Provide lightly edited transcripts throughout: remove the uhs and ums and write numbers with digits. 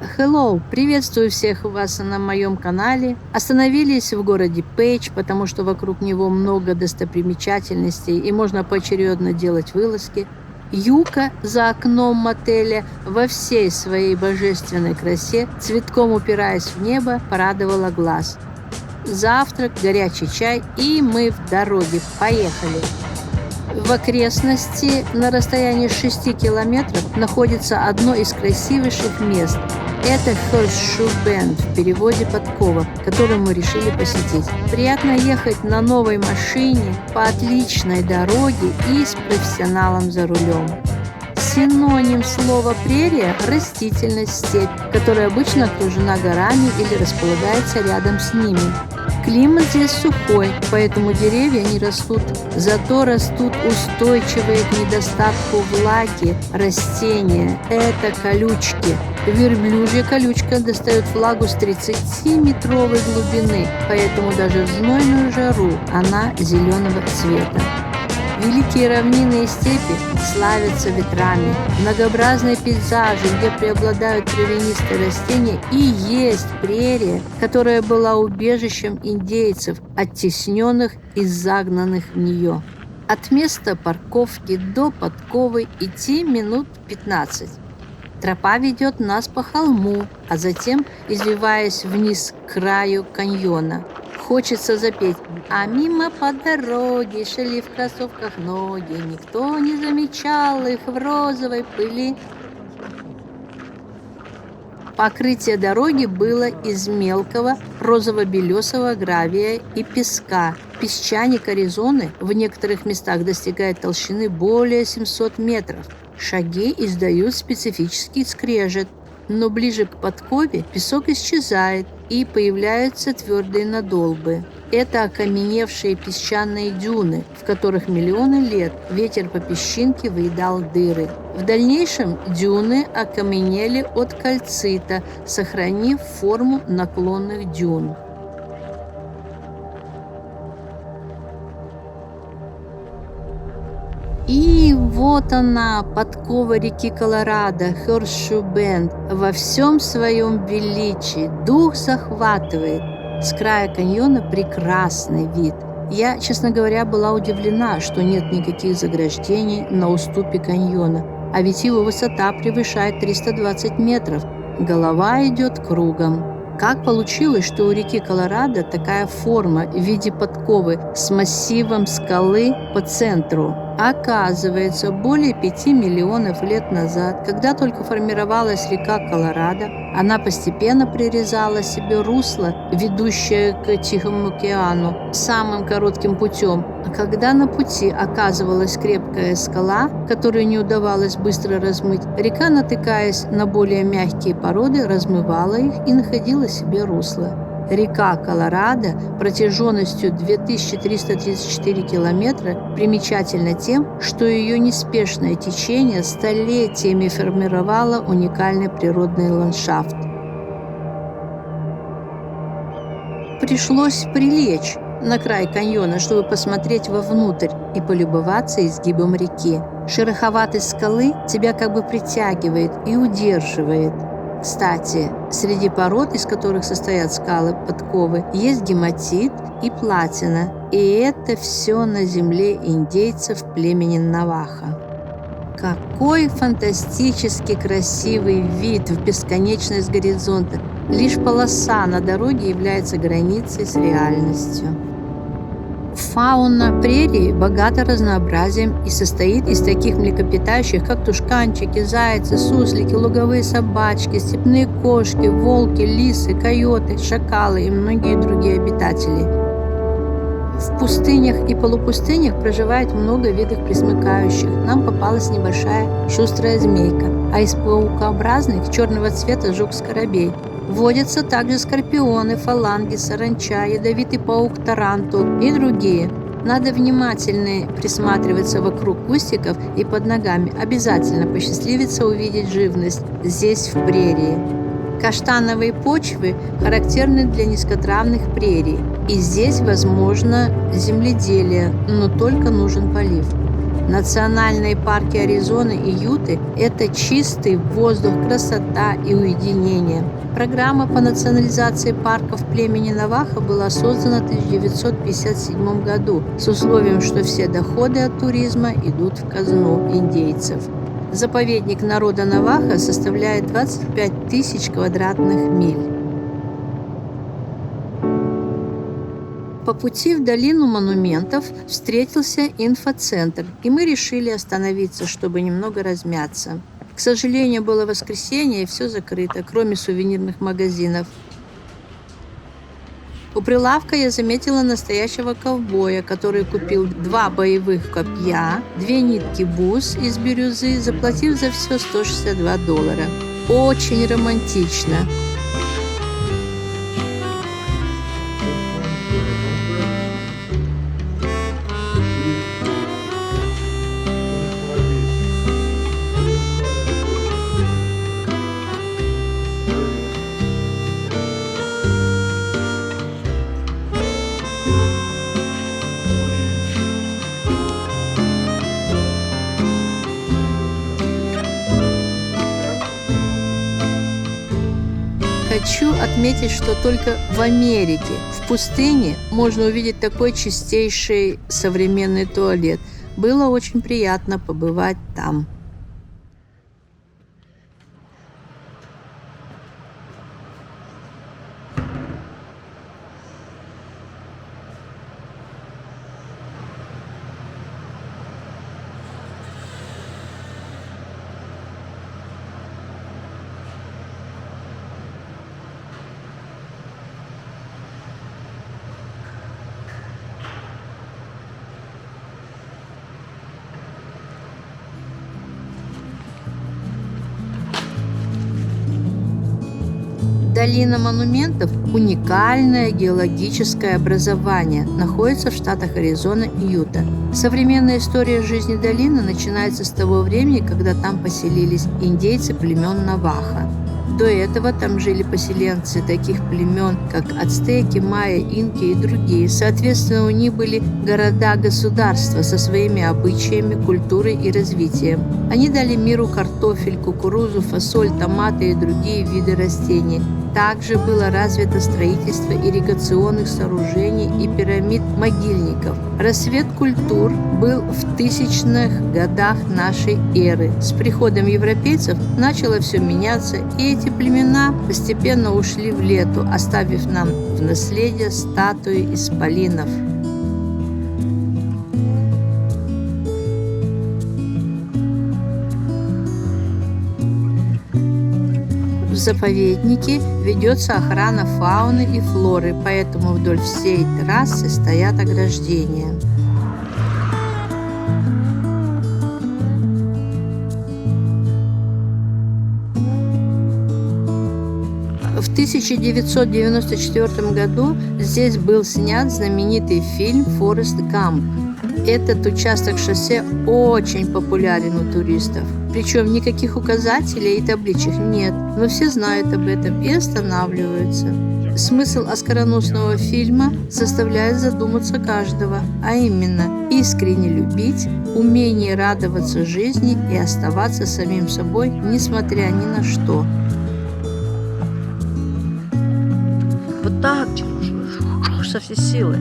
Hello! Приветствую всех вас на моем канале. Остановились в городе Пейдж, потому что вокруг него много достопримечательностей и можно поочередно делать вылазки. Юка за окном мотеля во всей своей божественной красе, цветком упираясь в небо, порадовала глаз. Завтрак, горячий чай, и мы в дороге. Поехали! В окрестности на расстоянии 6 километров находится одно из красивейших мест. Это Horseshoe Bend, в переводе «Подкова», который мы решили посетить. Приятно ехать на новой машине по отличной дороге и с профессионалом за рулем. Синоним слова «прерия» – растительность, степь, которая обычно окружена горами или располагается рядом с ними. Климат здесь сухой, поэтому деревья не растут, зато растут устойчивые к недостатку влаги растения. Это колючки. Верблюжья колючка достает влагу с 30-метровой глубины, поэтому даже в знойную жару она зеленого цвета. Великие равнины и степи славятся ветрами. Многообразные пейзажи, где преобладают травянистые растения, и есть прерия, которая была убежищем индейцев, оттесненных и загнанных в нее. От места парковки до подковы идти минут 15. Тропа ведет нас по холму, а затем, извиваясь вниз к краю каньона. Хочется запеть: а мимо по дороге шли в кроссовках ноги, никто не замечал их в розовой пыли. Покрытие дороги было из мелкого розово-белесого гравия и песка. Песчаник Аризоны в некоторых местах достигает толщины более 700 метров. Шаги издают специфический скрежет, но ближе к подкове песок исчезает и появляются твердые надолбы. Это окаменевшие песчаные дюны, в которых миллионы лет ветер по песчинке выедал дыры. В дальнейшем дюны окаменели от кальцита, сохранив форму наклонных дюн. И вот она, подкова реки Колорадо, Horseshoe Bend, во всем своем величии. Дух захватывает. С края каньона прекрасный вид. Я, честно говоря, была удивлена, что нет никаких заграждений на уступе каньона, а ведь его высота превышает 320 метров. Голова идет кругом. Как получилось, что у реки Колорадо такая форма в виде подковы с массивом скалы по центру? Оказывается, более 5 миллионов лет назад, когда только формировалась река Колорадо, она постепенно прирезала себе русло, ведущее к Тихому океану, самым коротким путем. А когда на пути оказывалась крепкая скала, которую не удавалось быстро размыть, река, натыкаясь на более мягкие породы, размывала их и находила себе русло. Река Колорадо протяженностью 2334 километра примечательна тем, что ее неспешное течение столетиями формировало уникальный природный ландшафт. Пришлось прилечь на край каньона, чтобы посмотреть вовнутрь и полюбоваться изгибом реки. Шероховатость скалы тебя как бы притягивает и удерживает. Кстати, среди пород, из которых состоят скалы подковы, есть гематит и платина. И это все на земле индейцев племени Навахо. Какой фантастически красивый вид в бесконечность горизонта! Лишь полоса на дороге является границей с реальностью. Фауна прерии богата разнообразием и состоит из таких млекопитающих, как тушканчики, зайцы, суслики, луговые собачки, степные кошки, волки, лисы, койоты, шакалы и многие другие обитатели. В пустынях и полупустынях проживает много видов пресмыкающих. Нам попалась небольшая шустрая змейка, а из паукообразных черного цвета жук-скоробей. Водятся также скорпионы, фаланги, саранча, ядовитый паук-тарантул и другие. Надо внимательно присматриваться вокруг кустиков и под ногами. Обязательно посчастливится увидеть живность здесь, в прерии. Каштановые почвы характерны для низкотравных прерий. И здесь возможно земледелие, но только нужен полив. Национальные парки Аризоны и Юты – это чистый воздух, красота и уединение. Программа по национализации парков племени Навахо была создана в 1957 году с условием, что все доходы от туризма идут в казну индейцев. Заповедник народа Навахо составляет 25 тысяч квадратных миль. По пути в долину монументов встретился инфоцентр, и мы решили остановиться, чтобы немного размяться. К сожалению, было воскресенье, и все закрыто, кроме сувенирных магазинов. У прилавка я заметила настоящего ковбоя, который купил 2 боевых копья, 2 нитки бус из бирюзы, заплатив за все $162. Очень романтично. Хочу отметить, что только в Америке, в пустыне, можно увидеть такой чистейший современный туалет. Было очень приятно побывать там. Долина монументов – уникальное геологическое образование, находится в штатах Аризона и Юта. Современная история жизни долины начинается с того времени, когда там поселились индейцы племен Навахо. До этого там жили поселенцы таких племен, как ацтеки, майя, инки и другие. Соответственно, у них были города-государства со своими обычаями, культурой и развитием. Они дали миру картофель, кукурузу, фасоль, томаты и другие виды растений. Также было развито строительство ирригационных сооружений и пирамид-могильников. Рассвет культур был в 1000-х годах нашей эры. С приходом европейцев начало все меняться, и эти племена постепенно ушли в лету, оставив нам в наследие статуи исполинов. В заповеднике ведется охрана фауны и флоры, поэтому вдоль всей трассы стоят ограждения. В 1994 году здесь был снят знаменитый фильм «Форест Гамп». Этот участок шоссе очень популярен у туристов. Причем никаких указателей и табличек нет, но все знают об этом и останавливаются. Смысл оскароносного фильма заставляет задуматься каждого, а именно искренне любить, умение радоваться жизни и оставаться самим собой, несмотря ни на что. Вот так, со всей силы.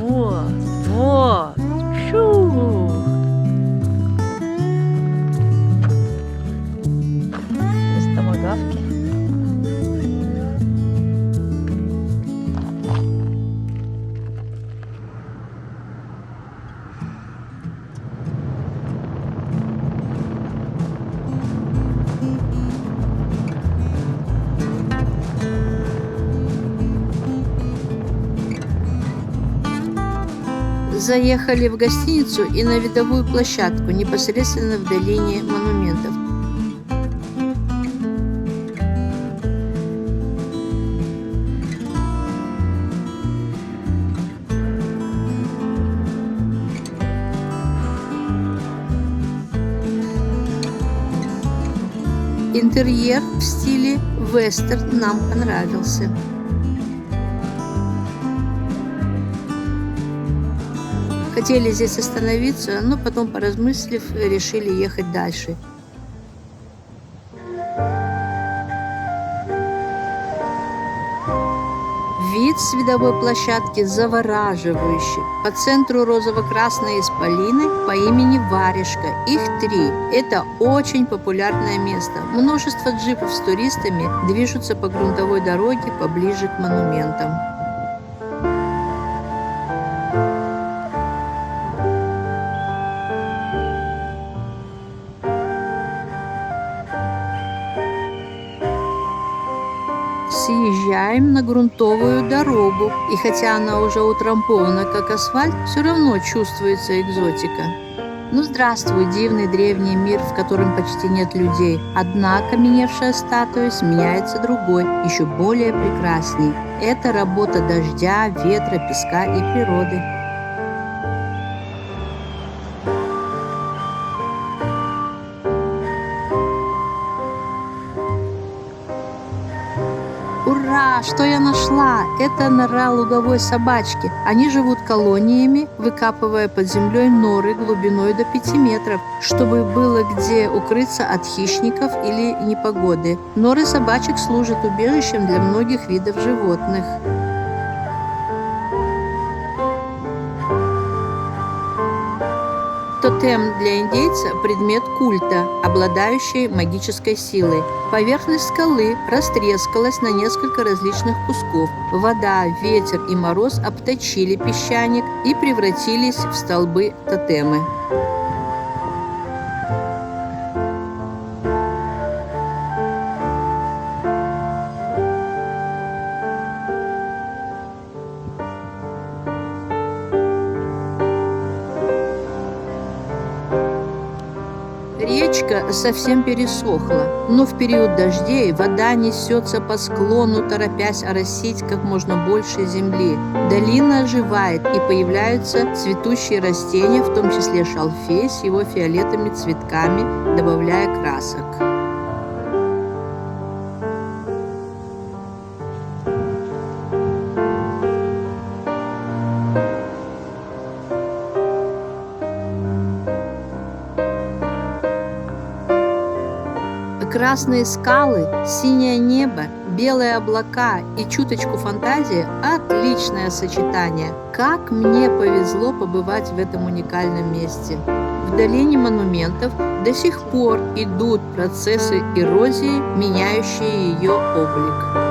Вот, вот. Шу. Здесь томагавки. Заехали в гостиницу и на видовую площадку непосредственно в долине монументов. Интерьер в стиле вестерн нам понравился. Хотели здесь остановиться, но потом, поразмыслив, решили ехать дальше. Вид с видовой площадки завораживающий. По центру розово-красные исполины по имени Варежка. Их 3. Это очень популярное место. Множество джипов с туристами движутся по грунтовой дороге поближе к монументам. Съезжаем на грунтовую дорогу, и хотя она уже утрамбована как асфальт, все равно чувствуется экзотика. Ну здравствуй, дивный древний мир, в котором почти нет людей. Одна окаменевшая статуя сменяется другой, еще более прекрасней. Это работа дождя, ветра, песка и природы. Ура! Что я нашла? Это нора луговой собачки. Они живут колониями, выкапывая под землей норы глубиной до 5 метров, чтобы было где укрыться от хищников или непогоды. Норы собачек служат убежищем для многих видов животных. Тотем для индейца – предмет культа, обладающий магической силой. Поверхность скалы растрескалась на несколько различных кусков. Вода, ветер и мороз обточили песчаник и превратились в столбы тотемы. Речка совсем пересохла, но в период дождей вода несется по склону, торопясь оросить как можно больше земли. Долина оживает, и появляются цветущие растения, в том числе шалфей с его фиолетовыми цветками, добавляя красок. Красные скалы, синее небо, белые облака и чуточку фантазии – отличное сочетание. Как мне повезло побывать в этом уникальном месте. В долине монументов до сих пор идут процессы эрозии, меняющие ее облик.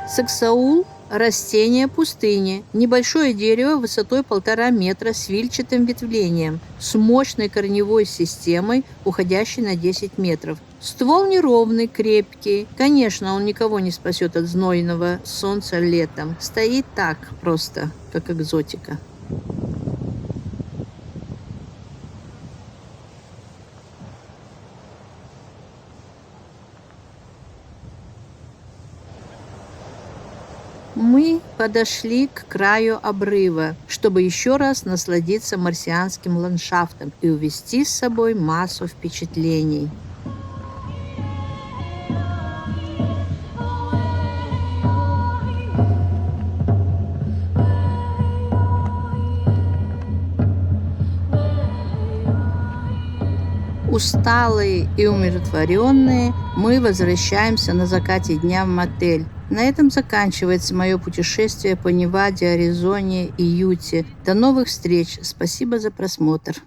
Саксаул – растение пустыни, небольшое дерево высотой 1,5 метра с вильчатым ветвлением, с мощной корневой системой, уходящей на 10 метров. Ствол неровный, крепкий. Конечно, он никого не спасет от знойного солнца летом. Стоит так просто, как экзотика. Мы подошли к краю обрыва, чтобы еще раз насладиться марсианским ландшафтом и увезти с собой массу впечатлений. Усталые и умиротворенные, мы возвращаемся на закате дня в мотель. На этом заканчивается мое путешествие по Неваде, Аризоне и Юте. До новых встреч. Спасибо за просмотр.